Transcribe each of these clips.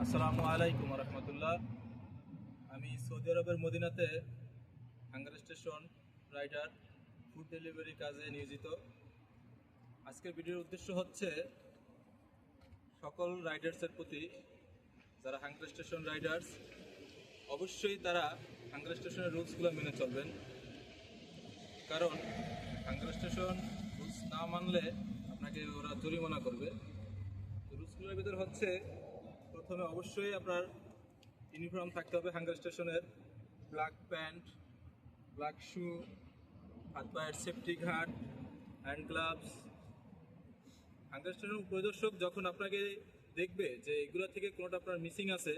আসসালামু আলাইকুম রহমতুল্লাহ। আমি সৌদি আরবের মদিনাতে Hunger Station rider food delivery কাজে নিয়োজিত। আজকের ভিডিওর উদ্দেশ্য হচ্ছে সকল রাইডার্সের প্রতি, যারা হাঙ্গার স্টেশন রাইডার্স, অবশ্যই তারা হাঙ্গার স্টেশনের রুলসগুলো মেনে চলবেন। কারণ হাঙ্গার স্টেশন রুলস না মানলে আপনাকে ওরা জরিমানা করবে। রুলসগুলোর ভিতর হচ্ছে, প্রথমে অবশ্যই আপনার ইউনিফর্ম থাকতে হবে হাঙ্গার স্টেশনের, ব্ল্যাক প্যান্ট, ব্ল্যাক শু, হাত পায়ের সেফটি ঘাট, হ্যান্ড গ্লাভস। হাঙ্গার স্টেশনের পরিদর্শক যখন আপনাকে দেখবে যে এগুলো থেকে কোনোটা আপনার মিসিং আছে,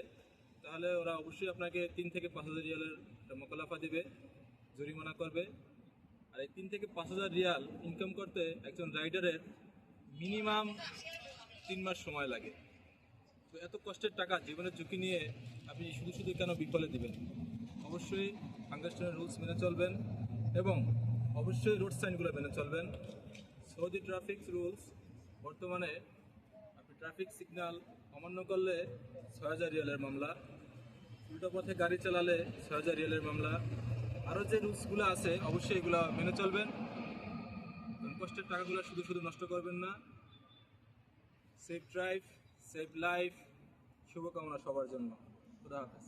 তাহলে ওরা অবশ্যই আপনাকে 3 থেকে 5,000 রিয়ালের মোকালাফা দিবে, জরিমানা করবে। আর এই 3 থেকে 5,000 রিয়াল ইনকাম করতে একজন রাইডারের মিনিমাম 3 মাস সময় লাগে। তো এত কষ্টের টাকা জীবনের ঝুঁকি নিয়ে আপনি শুধু শুধু কেন বিফলে দিবেন? অবশ্যই হাঙ্গার স্টেশনের রুলস মেনে চলবেন এবং অবশ্যই রোড সাইনগুলো মেনে চলবেন। সৌদি ট্রাফিক রুলস, বর্তমানে আপনি ট্রাফিক সিগন্যাল অমান্য করলে 6,000 রিয়ালের মামলা, উল্টো পথে গাড়ি চালালে 6,000 রিয়ালের মামলা। আরও যে রুলসগুলো আছে অবশ্যই এগুলো মেনে চলবেন। কষ্টের টাকাগুলো শুধু শুধু নষ্ট করবেন না। সেফ ড্রাইভ, সেভ লাইফ, শুভকামনা সবার জন্য। খুদা হাফেজ।